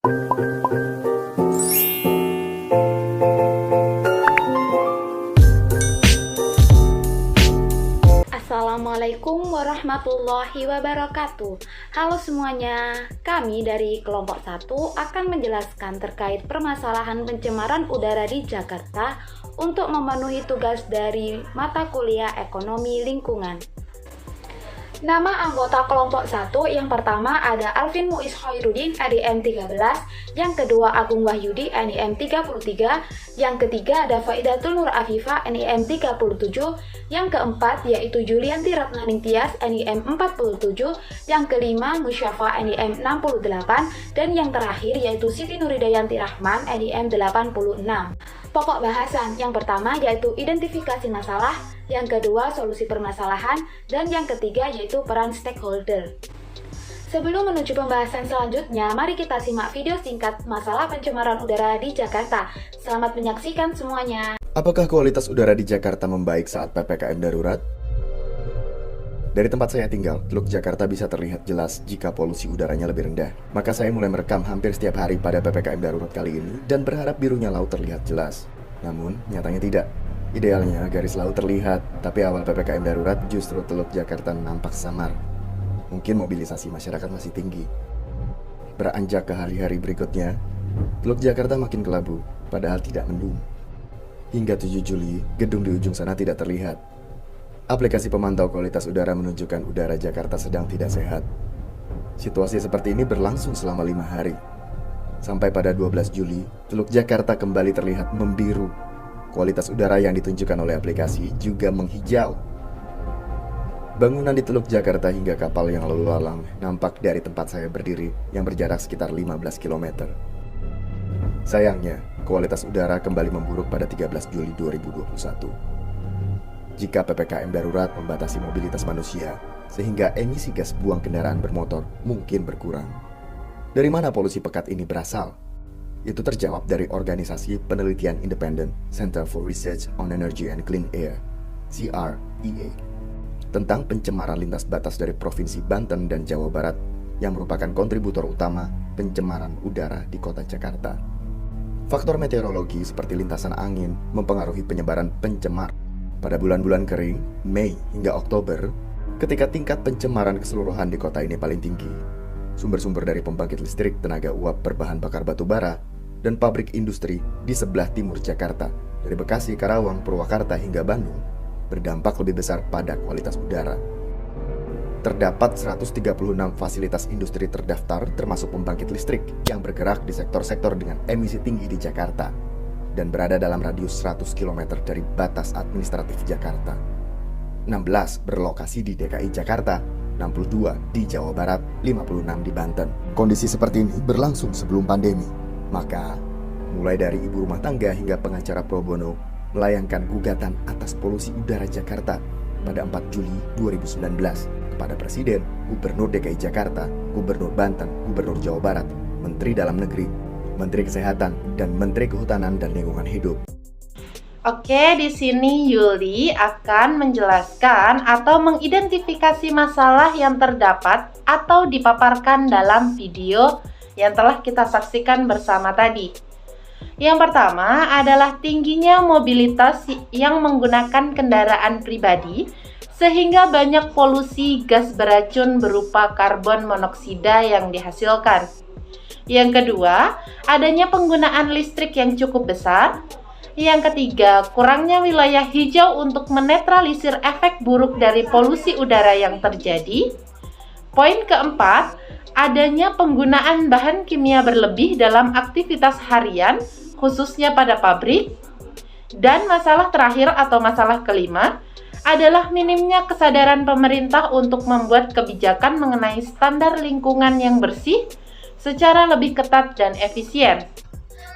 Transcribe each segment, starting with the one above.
Assalamualaikum warahmatullahi wabarakatuh. Halo semuanya, kami dari kelompok 1 akan menjelaskan terkait permasalahan pencemaran udara di Jakarta untuk memenuhi tugas dari mata kuliah ekonomi lingkungan. Nama anggota kelompok 1 yang pertama ada Alvin Muiz Khairuddin NIM 13, yang kedua Agung Wahyudi NIM 33, yang ketiga ada Faidatul Nur Afifah NIM 37, yang keempat yaitu Julianti Ratnaning Tias NIM 47, yang kelima Musyafa NIM 68, dan yang terakhir yaitu Siti Nuridayanti Rahman NIM 86. Pokok bahasan yang pertama yaitu identifikasi masalah, yang kedua solusi permasalahan, dan yang ketiga yaitu peran stakeholder. Sebelum menuju pembahasan selanjutnya, mari kita simak video singkat masalah pencemaran udara di Jakarta. Selamat menyaksikan semuanya. Apakah kualitas udara di Jakarta membaik saat PPKM darurat? Dari tempat saya tinggal, Teluk Jakarta bisa terlihat jelas jika polusi udaranya lebih rendah. Maka saya mulai merekam hampir setiap hari pada PPKM darurat kali ini dan berharap birunya laut terlihat jelas. Namun, nyatanya tidak. Idealnya garis laut terlihat, tapi awal PPKM darurat justru Teluk Jakarta nampak samar. Mungkin mobilisasi masyarakat masih tinggi. Beranjak ke hari-hari berikutnya, Teluk Jakarta makin kelabu, padahal tidak mendung. Hingga 7 Juli, gedung di ujung sana tidak terlihat. Aplikasi pemantau kualitas udara menunjukkan udara Jakarta sedang tidak sehat. Situasi seperti ini berlangsung selama 5 hari. Sampai pada 12 Juli, Teluk Jakarta kembali terlihat membiru. Kualitas udara yang ditunjukkan oleh aplikasi juga menghijau. Bangunan di Teluk Jakarta hingga kapal yang lalu lalang nampak dari tempat saya berdiri yang berjarak sekitar 15 km. Sayangnya, kualitas udara kembali memburuk pada 13 Juli 2021. Jika PPKM darurat membatasi mobilitas manusia, sehingga emisi gas buang kendaraan bermotor mungkin berkurang. Dari mana polusi pekat ini berasal? Itu terjawab dari organisasi penelitian independen Center for Research on Energy and Clean Air, CREA, tentang pencemaran lintas batas dari Provinsi Banten dan Jawa Barat yang merupakan kontributor utama pencemaran udara di kota Jakarta. Faktor meteorologi seperti lintasan angin mempengaruhi penyebaran pencemar. Pada bulan-bulan kering, Mei hingga Oktober, ketika tingkat pencemaran keseluruhan di kota ini paling tinggi, sumber-sumber dari pembangkit listrik tenaga uap berbahan bakar batu bara dan pabrik industri di sebelah timur Jakarta, dari Bekasi, Karawang, Purwakarta hingga Bandung, berdampak lebih besar pada kualitas udara. Terdapat 136 fasilitas industri terdaftar termasuk pembangkit listrik yang bergerak di sektor-sektor dengan emisi tinggi di Jakarta dan berada dalam radius 100 km dari batas administratif Jakarta. 16 berlokasi di DKI Jakarta, 62 di Jawa Barat, 56 di Banten. Kondisi seperti ini berlangsung sebelum pandemi. Maka, mulai dari ibu rumah tangga hingga pengacara pro bono melayangkan gugatan atas polusi udara Jakarta pada 4 Juli 2019 kepada Presiden, Gubernur DKI Jakarta, Gubernur Banten, Gubernur Jawa Barat, Menteri Dalam Negeri, Menteri Kesehatan, dan Menteri Kehutanan dan Lingkungan Hidup. Oke, di sini Yuli akan menjelaskan atau mengidentifikasi masalah yang terdapat atau dipaparkan dalam video yang telah kita saksikan bersama tadi. Yang pertama adalah tingginya mobilitas yang menggunakan kendaraan pribadi sehingga banyak polusi gas beracun berupa karbon monoksida yang dihasilkan. Yang kedua, adanya penggunaan listrik yang cukup besar. Yang ketiga, kurangnya wilayah hijau untuk menetralisir efek buruk dari polusi udara yang terjadi. Poin keempat, adanya penggunaan bahan kimia berlebih dalam aktivitas harian, khususnya pada pabrik. Dan masalah terakhir atau masalah kelima adalah minimnya kesadaran pemerintah untuk membuat kebijakan mengenai standar lingkungan yang bersih secara lebih ketat dan efisien.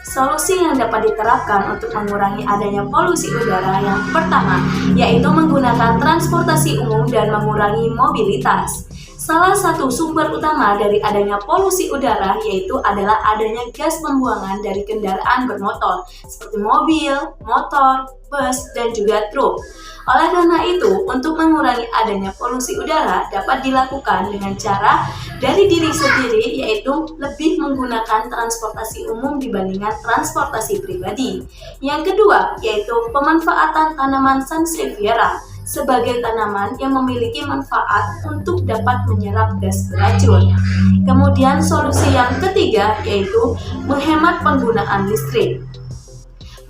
Solusi yang dapat diterapkan untuk mengurangi adanya polusi udara yang pertama, yaitu menggunakan transportasi umum dan mengurangi mobilitas. Salah satu sumber utama dari adanya polusi udara yaitu adalah adanya gas pembuangan dari kendaraan bermotor seperti mobil, motor, bus, dan juga truk. Oleh karena itu, untuk mengurangi adanya polusi udara dapat dilakukan dengan cara dari diri sendiri, yaitu lebih menggunakan transportasi umum dibandingkan transportasi pribadi. Yang kedua, yaitu pemanfaatan tanaman Sansevieria sebagai tanaman yang memiliki manfaat untuk dapat menyerap gas beracun. Kemudian solusi yang ketiga yaitu menghemat penggunaan listrik.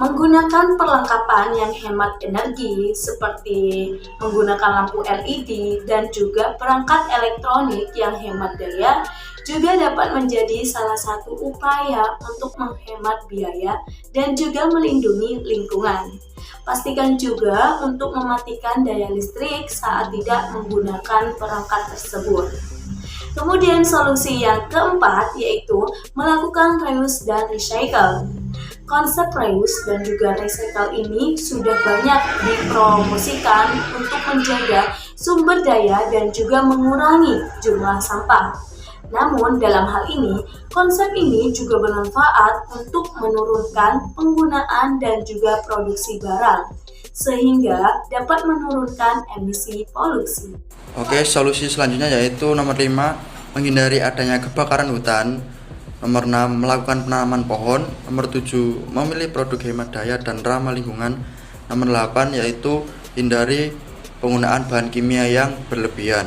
Menggunakan perlengkapan yang hemat energi seperti menggunakan lampu LED dan juga perangkat elektronik yang hemat daya juga dapat menjadi salah satu upaya untuk menghemat biaya dan juga melindungi lingkungan. Pastikan juga untuk mematikan daya listrik saat tidak menggunakan perangkat tersebut. Kemudian solusi yang keempat yaitu melakukan reuse dan recycle. Konsep reuse dan juga recycle ini sudah banyak dipromosikan untuk menjaga sumber daya dan juga mengurangi jumlah sampah. Namun dalam hal ini, konsep ini juga bermanfaat untuk menurunkan penggunaan dan juga produksi barang, sehingga dapat menurunkan emisi polusi. Oke, solusi selanjutnya yaitu nomor 5, menghindari adanya kebakaran hutan. Nomor 6, melakukan penanaman pohon. Nomor 7, memilih produk hemat daya dan ramah lingkungan. Nomor 8, yaitu hindari penggunaan bahan kimia yang berlebihan.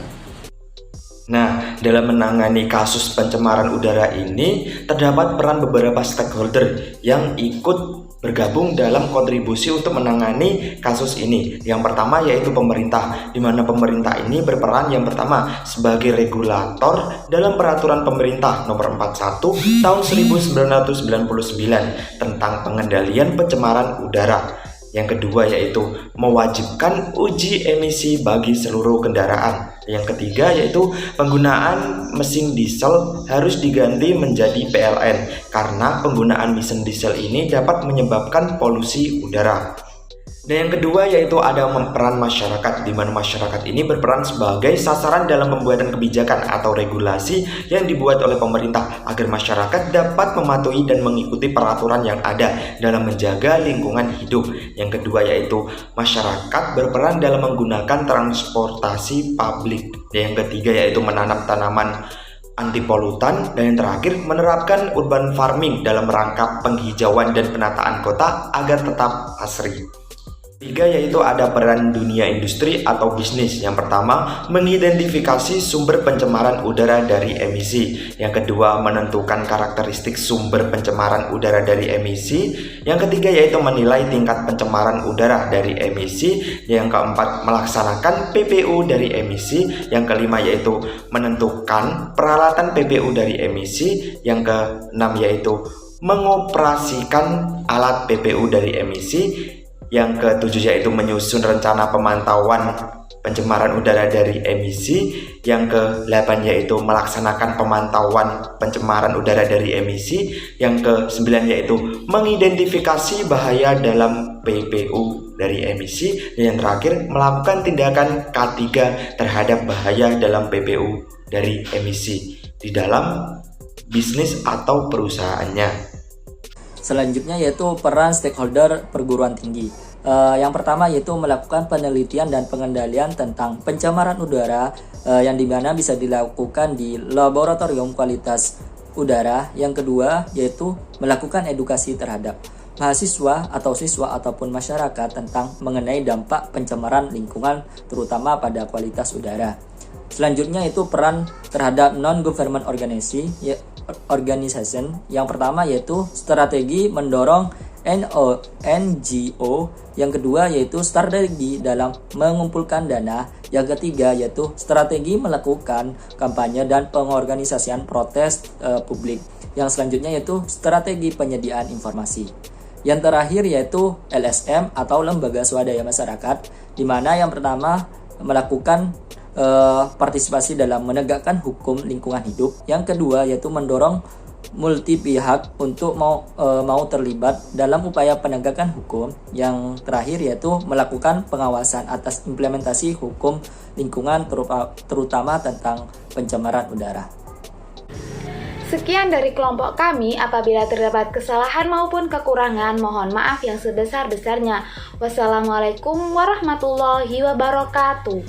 Nah, dalam menangani kasus pencemaran udara ini, terdapat peran beberapa stakeholder yang ikut bergabung dalam kontribusi untuk menangani kasus ini. Yang pertama yaitu pemerintah, di mana pemerintah ini berperan yang pertama sebagai regulator dalam peraturan pemerintah nomor 41 tahun 1999 tentang pengendalian pencemaran udara. Yang kedua yaitu mewajibkan uji emisi bagi seluruh kendaraan. Yang ketiga yaitu penggunaan mesin diesel harus diganti menjadi PLN karena penggunaan mesin diesel ini dapat menyebabkan polusi udara. Dan yang kedua yaitu ada peran masyarakat, di mana masyarakat ini berperan sebagai sasaran dalam pembuatan kebijakan atau regulasi yang dibuat oleh pemerintah agar masyarakat dapat mematuhi dan mengikuti peraturan yang ada dalam menjaga lingkungan hidup. Yang kedua yaitu masyarakat berperan dalam menggunakan transportasi publik. Dan yang ketiga yaitu menanam tanaman anti polutan, dan yang terakhir menerapkan urban farming dalam rangka penghijauan dan penataan kota agar tetap asri. Tiga yaitu ada peran dunia industri atau bisnis. Yang pertama, mengidentifikasi sumber pencemaran udara dari emisi. Yang kedua, menentukan karakteristik sumber pencemaran udara dari emisi. Yang ketiga yaitu menilai tingkat pencemaran udara dari emisi. Yang keempat, melaksanakan PPU dari emisi. Yang kelima yaitu menentukan peralatan PPU dari emisi. Yang keenam yaitu mengoperasikan alat PPU dari emisi. Yang ketujuh yaitu menyusun rencana pemantauan pencemaran udara dari emisi. Yang ke-8 yaitu melaksanakan pemantauan pencemaran udara dari emisi. Yang ke-9 yaitu mengidentifikasi bahaya dalam PPU dari emisi. Dan yang terakhir melakukan tindakan K3 terhadap bahaya dalam PPU dari emisi di dalam bisnis atau perusahaannya. Selanjutnya yaitu peran stakeholder perguruan tinggi. Yang pertama yaitu melakukan penelitian dan pengendalian tentang pencemaran udara yang dimana bisa dilakukan di laboratorium kualitas udara. Yang kedua yaitu melakukan edukasi terhadap mahasiswa atau siswa ataupun masyarakat tentang mengenai dampak pencemaran lingkungan terutama pada kualitas udara. Selanjutnya itu peran terhadap non-government organization. Yang pertama yaitu strategi mendorong NGO. Yang kedua yaitu strategi dalam mengumpulkan dana. Yang ketiga yaitu strategi melakukan kampanye dan pengorganisasian protes publik. Yang selanjutnya yaitu strategi penyediaan informasi. Yang terakhir yaitu LSM atau lembaga swadaya masyarakat, di mana yang pertama melakukan partisipasi dalam menegakkan hukum lingkungan hidup. Yang kedua yaitu mendorong multi pihak untuk mau terlibat dalam upaya penegakan hukum. Yang terakhir yaitu melakukan pengawasan atas implementasi hukum lingkungan terutama tentang pencemaran udara. Sekian dari kelompok kami. Apabila terdapat kesalahan maupun kekurangan, mohon maaf yang sebesar-besarnya. Wassalamualaikum warahmatullahi wabarakatuh.